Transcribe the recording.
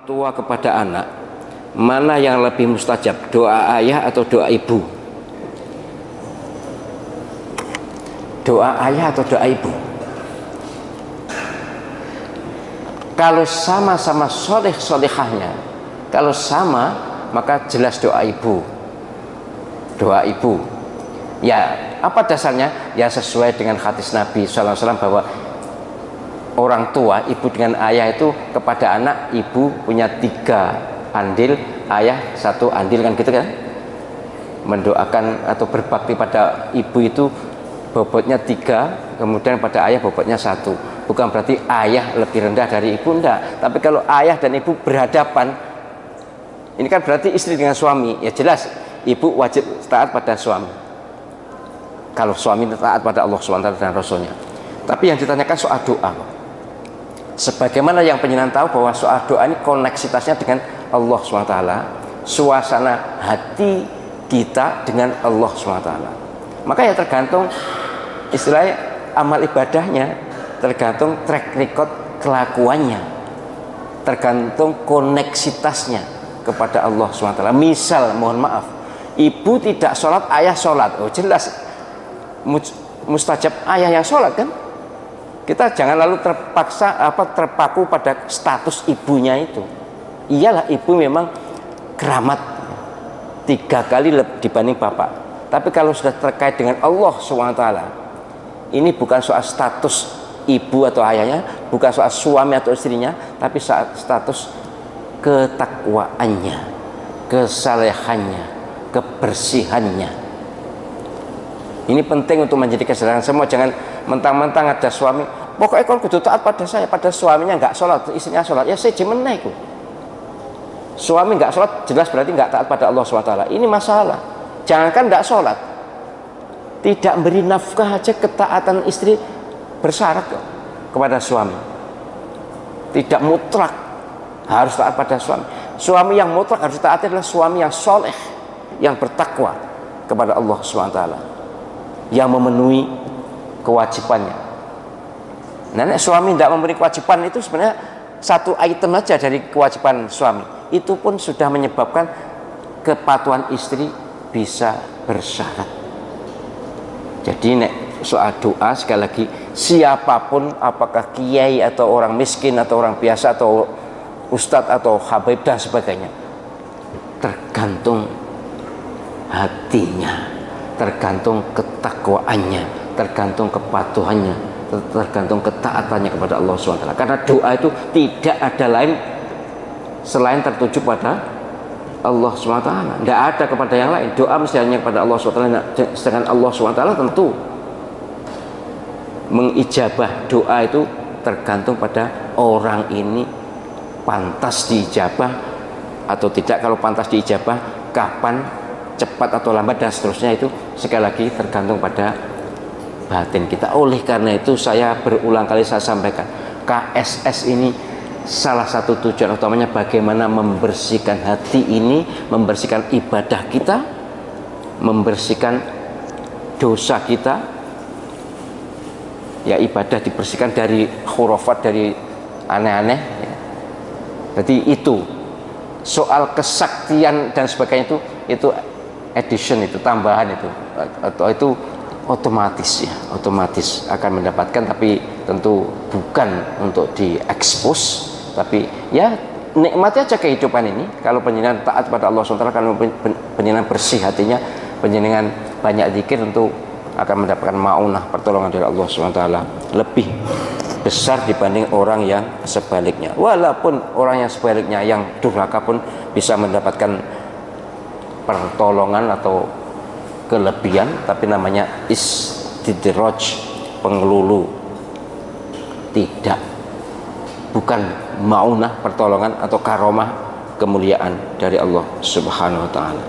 tua kepada anak, mana yang lebih mustajab, doa ayah atau doa ibu? Doa ayah atau doa ibu? Kalau sama-sama soleh-solehahnya, kalau sama, maka jelas doa ibu. Doa ibu. Ya, apa dasarnya? Ya sesuai dengan hadis Nabi SAW bahwa orang tua, ibu dengan ayah itu kepada anak, ibu punya 3 andil, ayah 1 andil, kan gitu kan? Mendoakan atau berbakti pada ibu itu bobotnya 3, kemudian pada ayah bobotnya 1. Bukan berarti ayah lebih rendah dari ibu, enggak. Tapi kalau ayah dan ibu berhadapan, ini kan berarti istri dengan suami. Ya jelas, ibu wajib taat pada suami. Kalau suami taat pada Allah SWT dan Rasulnya. Tapi yang ditanyakan soal doa. Sebagaimana yang penjenengan tahu bahwa soal doa ini koneksitasnya dengan Allah SWT. Suasana hati kita dengan Allah SWT. Maka ya tergantung istilahnya amal ibadahnya, tergantung track record kelakuannya, tergantung koneksitasnya kepada Allah SWT. Misal, mohon maaf, ibu tidak sholat, ayah sholat, oh jelas mustajab ayah yang sholat kan. Kita jangan lalu terpaku pada status ibunya itu. Iyalah, ibu memang keramat 3 kali lebih dibanding bapak. Tapi kalau sudah terkait dengan Allah SWT, ini bukan soal status ibu atau ayahnya, bukan soal suami atau istrinya, tapi soal status ketakwaannya, kesalehannya, kebersihannya. Ini penting untuk menjadi kesadaran semua. Jangan mentang-mentang ada suami, pokoknya kalau kudu taat pada saya, pada suaminya nggak sholat, istrinya sholat, ya saya jemenah itu. Suami nggak sholat jelas berarti nggak taat pada Allah SWT. Ini masalah. Jangankan nggak sholat, tidak beri nafkah aja ketaatan istri bersyarat kepada suami. Tidak mutlak harus taat pada suami. Suami yang mutlak harus taat adalah suami yang soleh, yang bertakwa kepada Allah SWT, yang memenuhi kewajibannya. Nah, suami tidak memberi kewajiban itu sebenarnya satu item saja dari kewajiban suami, itu pun sudah menyebabkan kepatuhan istri bisa bersyarat. Jadi nek soal doa, sekali lagi, siapapun, apakah kiai atau orang miskin atau orang biasa atau ustadz atau habib dan sebagainya, tergantung hatinya, tergantung ketakwaannya, tergantung kepatuhannya, tergantung ketaatannya kepada Allah SWT. Karena doa itu tidak ada lain selain tertuju pada Allah SWT. Tidak ada kepada yang lain. Doa mesti hanya kepada Allah SWT. Sedangkan Allah SWT tentu mengijabah doa itu tergantung pada orang ini pantas diijabah atau tidak. Kalau pantas diijabah, kapan, cepat atau lambat dan seterusnya, itu sekali lagi tergantung pada batin kita. Oleh karena itu saya berulang kali saya sampaikan, KSS ini salah satu tujuan utamanya bagaimana membersihkan hati ini, membersihkan ibadah kita, membersihkan dosa kita. Ya, ibadah dibersihkan dari khurafat, dari aneh-aneh ya. Jadi itu soal kesaktian dan sebagainya, itu addition, itu tambahan, itu atau itu otomatis ya, otomatis akan mendapatkan, tapi tentu bukan untuk diekspos. Tapi ya nikmati aja kehidupan ini. Kalau penjenengan taat pada Allah SWT, kalau penjenengan bersih hatinya, penjenengan banyak zikir, tentu akan mendapatkan maunah, pertolongan dari Allah SWT lebih besar dibanding orang yang sebaliknya. Walaupun orang yang sebaliknya, yang durhaka pun bisa mendapatkan pertolongan atau kelebihan, tapi namanya istidraj, pengelulu, tidak, bukan maunah, pertolongan atau karomah, kemuliaan dari Allah Subhanahu wa ta'ala.